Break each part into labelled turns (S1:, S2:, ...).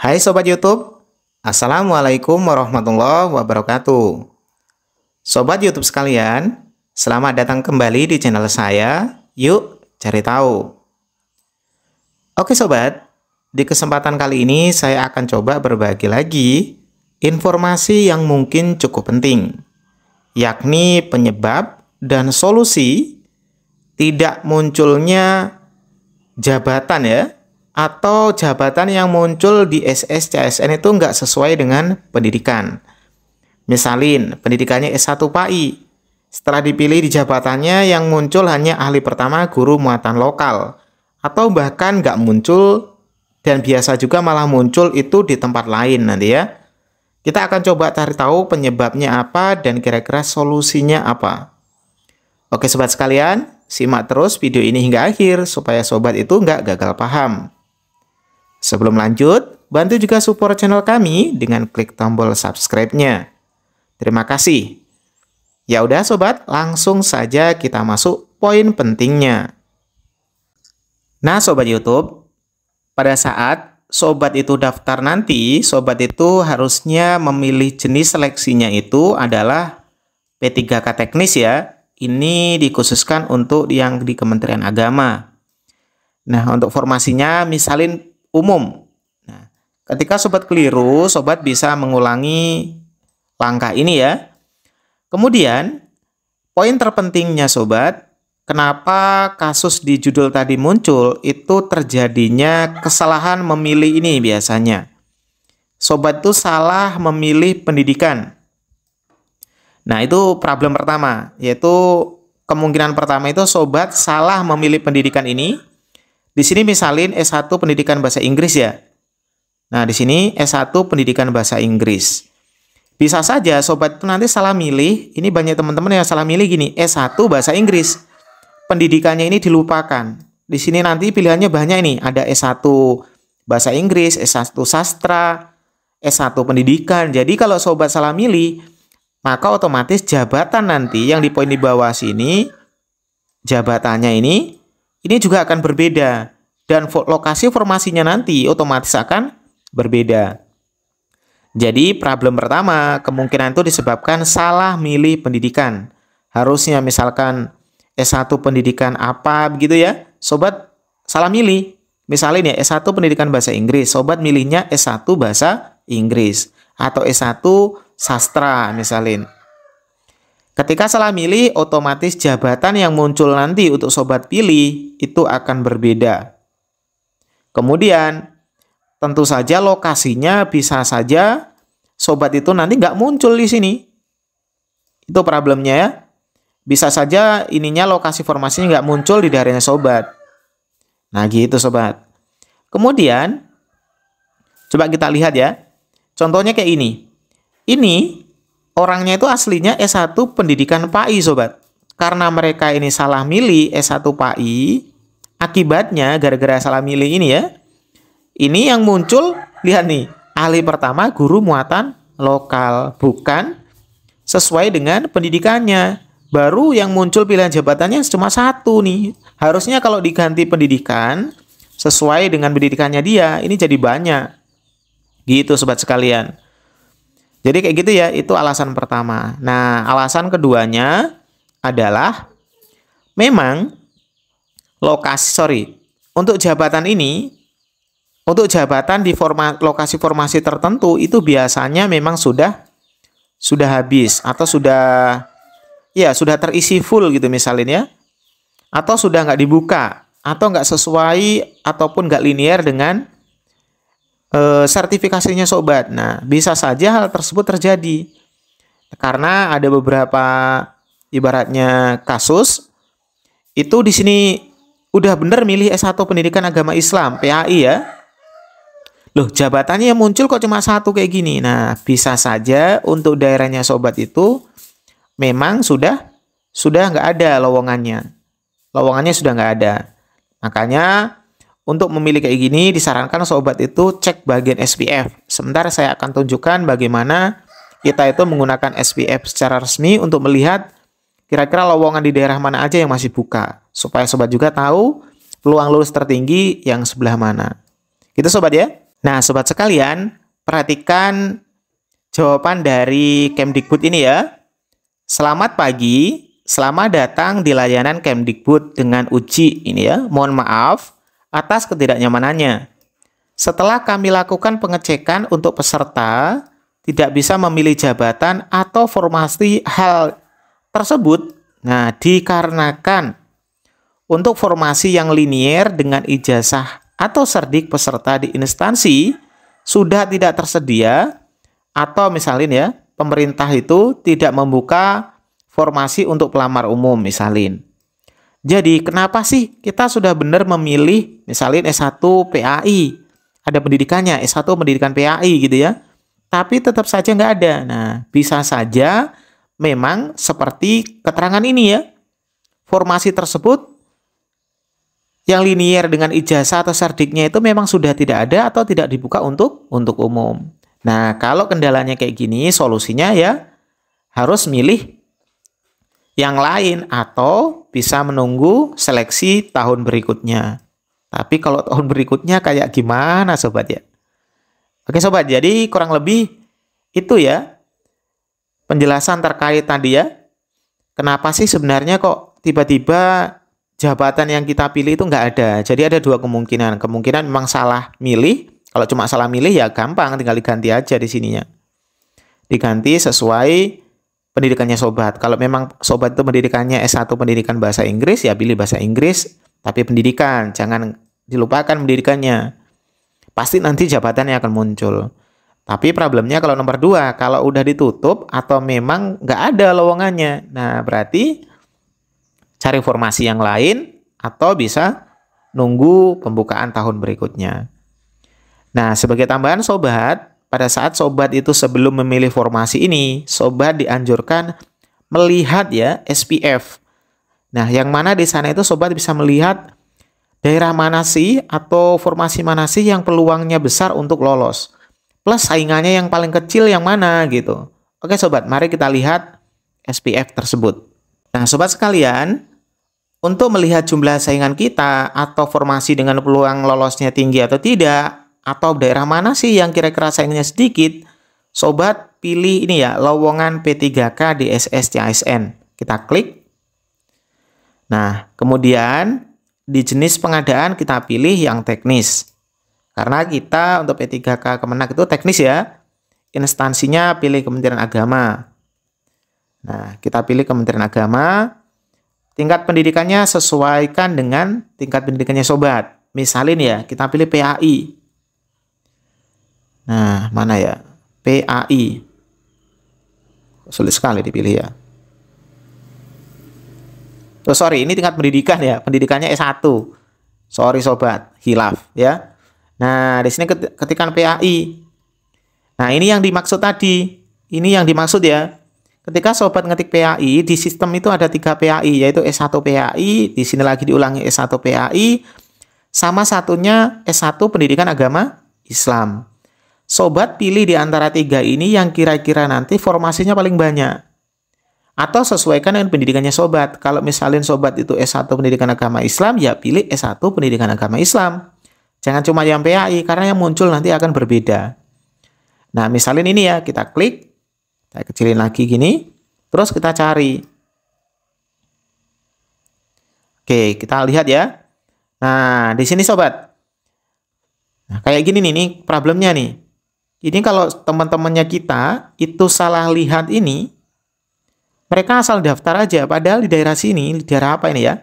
S1: Hai Sobat YouTube, Assalamualaikum warahmatullahi wabarakatuh. Sobat YouTube sekalian, selamat datang kembali di channel saya, Yuk Cari Tahu. Oke Sobat, di kesempatan kali ini saya akan coba berbagi lagi informasi yang mungkin cukup penting, yakni penyebab dan solusi tidak munculnya jabatan atau jabatan yang muncul di SSCSN itu nggak sesuai dengan pendidikan. Misalin, pendidikannya S1 PAI. Setelah dipilih di jabatannya yang muncul hanya ahli pertama guru muatan lokal. Atau bahkan nggak muncul dan biasa juga malah muncul itu di tempat lain nanti ya. Kita akan coba cari tahu penyebabnya apa dan kira-kira solusinya apa. Oke sobat sekalian, simak terus video ini hingga akhir supaya sobat itu nggak gagal paham. Sebelum lanjut, bantu juga support channel kami dengan klik tombol subscribe-nya. Terima kasih. Ya udah sobat, langsung saja kita masuk poin pentingnya. Nah sobat YouTube, pada saat sobat itu daftar nanti, sobat itu harusnya memilih jenis seleksinya itu adalah P3K teknis ya. Ini dikhususkan untuk yang di Kementerian Agama. Nah, untuk formasinya misalin umum. Nah, ketika sobat keliru, sobat bisa mengulangi langkah ini ya. Kemudian, poin terpentingnya sobat, kenapa kasus di judul tadi muncul, itu terjadinya kesalahan memilih ini biasanya. Sobat itu salah memilih pendidikan. Nah, itu problem pertama, yaitu kemungkinan pertama itu sobat salah memilih pendidikan ini. Di sini misalin S1 pendidikan bahasa Inggris ya. Nah, di sini S1 pendidikan bahasa Inggris. Bisa saja sobat itu nanti salah milih, ini banyak teman-teman yang salah milih gini, S1 bahasa Inggris. Pendidikannya ini dilupakan. Di sini nanti pilihannya banyak ini, ada S1 bahasa Inggris, S1 sastra, S1 pendidikan. Jadi kalau sobat salah milih, maka otomatis jabatan nanti yang di poin di bawah sini, jabatannya ini juga akan berbeda. Dan lokasi formasinya nanti otomatis akan berbeda. Jadi problem pertama, kemungkinan itu disebabkan salah milih pendidikan. Harusnya misalkan S1 pendidikan apa begitu ya, sobat salah milih. Misalnya ya S1 pendidikan bahasa Inggris, sobat milihnya S1 bahasa Inggris. Atau S1 sastra misalin. Ketika salah milih, otomatis jabatan yang muncul nanti untuk sobat pilih itu akan berbeda. Kemudian, tentu saja lokasinya bisa saja sobat itu nanti nggak muncul di sini. Itu problemnya ya. Bisa saja ininya lokasi formasinya nggak muncul di daerahnya sobat. Nah gitu sobat. Kemudian, coba kita lihat ya. Contohnya kayak ini. Ini orangnya itu aslinya S1 pendidikan PAI sobat. Karena mereka ini salah milih S1 PAI, akibatnya gara-gara salah milih ini ya. Ini yang muncul, lihat nih, ahli pertama guru muatan lokal, bukan sesuai dengan pendidikannya. Baru yang muncul pilihan jabatannya cuma satu nih. Harusnya kalau diganti pendidikan sesuai dengan pendidikannya dia, ini jadi banyak. Gitu sobat sekalian. Jadi kayak gitu ya, itu alasan pertama. Nah, alasan keduanya adalah memang untuk jabatan ini, untuk jabatan di lokasi formasi tertentu itu biasanya memang sudah habis atau sudah terisi full gitu misalnya ya. Atau sudah nggak dibuka atau nggak sesuai ataupun nggak linear dengan sertifikasinya sobat. Nah, bisa saja hal tersebut terjadi karena ada beberapa ibaratnya kasus itu di sini udah bener milih S1 Pendidikan Agama Islam PAI ya. Loh, jabatannya yang muncul kok cuma satu kayak gini. Nah, bisa saja untuk daerahnya sobat itu memang sudah nggak ada lowongannya. Lowongannya sudah nggak ada. Makanya untuk memilih kayak gini, disarankan sobat itu cek bagian SPF. Sebentar saya akan tunjukkan bagaimana kita itu menggunakan SPF secara resmi untuk melihat kira-kira lowongan di daerah mana aja yang masih buka. Supaya sobat juga tahu peluang lulus tertinggi yang sebelah mana. Gitu sobat ya. Nah, sobat sekalian, perhatikan jawaban dari Kemdikbud ini ya. Selamat pagi, selamat datang di layanan Kemdikbud dengan uji ini ya. Mohon maaf atas ketidaknyamanannya. Setelah kami lakukan pengecekan untuk peserta tidak bisa memilih jabatan atau formasi hal tersebut. Nah, dikarenakan untuk formasi yang linier dengan ijazah atau serdik peserta di instansi sudah tidak tersedia, atau misalnya ya, pemerintah itu tidak membuka formasi untuk pelamar umum misalin. Jadi kenapa sih kita sudah benar memilih misalin S1 PAI, ada pendidikannya S1 pendidikan PAI gitu ya, tapi tetap saja nggak ada. Nah, bisa saja memang seperti keterangan ini ya, formasi tersebut yang linier dengan ijazah atau serdiknya itu memang sudah tidak ada atau tidak dibuka untuk umum. Nah, kalau kendalanya kayak gini, solusinya ya harus milih yang lain atau bisa menunggu seleksi tahun berikutnya. Tapi kalau tahun berikutnya kayak gimana sobat ya? Oke sobat, jadi kurang lebih itu ya penjelasan terkait tadi ya. Kenapa sih sebenarnya kok tiba-tiba jabatan yang kita pilih itu nggak ada? Jadi ada dua kemungkinan. Kemungkinan memang salah milih. Kalau cuma salah milih ya gampang, tinggal diganti aja di sininya. Diganti sesuai pendidikannya sobat. Kalau memang sobat itu pendidikannya S1 pendidikan bahasa Inggris, ya pilih bahasa Inggris, tapi pendidikan. Jangan dilupakan pendidikannya. Pasti nanti jabatannya akan muncul. Tapi problemnya kalau nomor 2, kalau udah ditutup atau memang nggak ada lowongannya. Nah, berarti cari formasi yang lain atau bisa nunggu pembukaan tahun berikutnya. Nah, sebagai tambahan sobat, pada saat sobat itu sebelum memilih formasi ini, sobat dianjurkan melihat ya SPF. Nah, yang mana di sana itu sobat bisa melihat daerah mana sih atau formasi mana sih yang peluangnya besar untuk lolos. Plus saingannya yang paling kecil yang mana gitu. Oke sobat, mari kita lihat SPF tersebut. Nah, sobat sekalian, untuk melihat jumlah saingan kita atau formasi dengan peluang lolosnya tinggi atau tidak, atau daerah mana sih yang kira-kira saingannya sedikit, sobat pilih ini ya, lowongan P3K di SSCASN. Kita klik. Nah, kemudian di jenis pengadaan kita pilih yang teknis. Karena kita untuk P3K Kemenak itu teknis ya. Instansinya pilih Kementerian Agama. Nah, kita pilih Kementerian Agama. Tingkat pendidikannya sesuaikan dengan tingkat pendidikannya sobat. Misalin ya, kita pilih PAI. Nah, mana ya? PAI. Sulit sekali dipilih ya. Oh, sorry, ini tingkat pendidikan ya. Pendidikannya S1. Sorry sobat, hilaf ya. Nah, di sini ketikkan PAI. Nah, ini yang dimaksud tadi. Ini yang dimaksud ya. Ketika sobat ngetik PAI, di sistem itu ada 3 PAI, yaitu S1 PAI, di sini lagi diulangi S1 PAI, sama satunya S1 Pendidikan Agama Islam. Sobat pilih di antara 3 ini yang kira-kira nanti formasinya paling banyak. Atau sesuaikan dengan pendidikannya sobat. Kalau misalnya sobat itu S1 Pendidikan Agama Islam, ya pilih S1 Pendidikan Agama Islam. Jangan cuma yang PAI, karena yang muncul nanti akan berbeda. Nah, misalnya ini ya, kita klik. Saya kecilin lagi gini, terus kita cari. Oke, kita lihat ya. Nah, di sini sobat. Nah, kayak gini nih, ini problemnya nih. Ini kalau teman-temannya kita itu salah lihat ini, mereka asal daftar aja. Padahal di daerah sini, di daerah apa ini ya?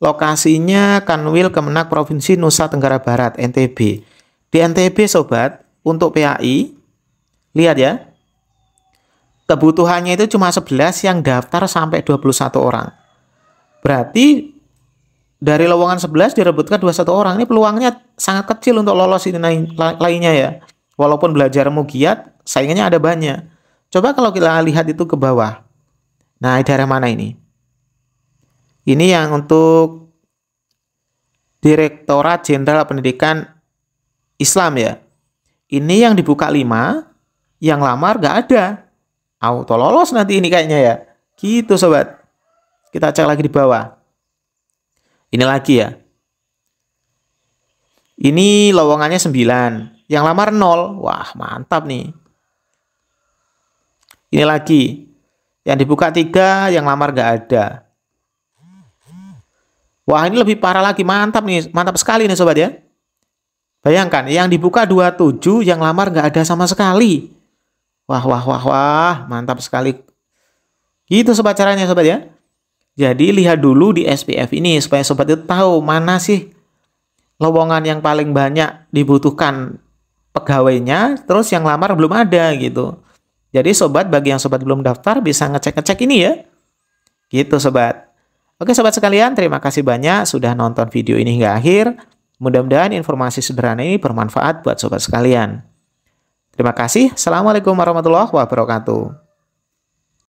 S1: Lokasinya Kanwil Kemenak Provinsi Nusa Tenggara Barat, NTB. Di NTB sobat, untuk PAI, lihat ya. Kebutuhannya itu cuma 11 yang daftar sampai 21 orang. Berarti dari lowongan 11 direbutkan 21 orang. Ini peluangnya sangat kecil untuk lolos ini lainnya ya. Walaupun belajarmu giat, saingannya ada banyak. Coba kalau kita lihat itu ke bawah. Nah, daerah mana ini? Ini yang untuk Direktorat Jenderal Pendidikan Islam ya. Ini yang dibuka 5, yang lamar nggak ada. Auto lolos nanti ini kayaknya ya. Gitu sobat. Kita cek lagi di bawah. Ini lagi ya. Ini lowongannya 9. yang lamar 0. Wah, mantap nih. Ini lagi, yang dibuka 3, yang lamar nggak ada. Wah, ini lebih parah lagi, mantap nih, mantap sekali nih sobat ya. Bayangkan, yang dibuka 27, yang lamar nggak ada sama sekali. Wah, wah, wah, wah, mantap sekali. Gitu sobat caranya sobat ya. Jadi lihat dulu di SPF ini supaya sobat itu tahu mana sih lowongan yang paling banyak dibutuhkan pegawainya, terus yang lamar belum ada gitu. Jadi sobat, bagi yang sobat belum daftar bisa ngecek-ngecek ini ya. Gitu sobat. Oke sobat sekalian, terima kasih banyak sudah nonton video ini hingga akhir. Mudah-mudahan informasi sederhana ini bermanfaat buat sobat sekalian. Terima kasih. Assalamualaikum warahmatullahi wabarakatuh.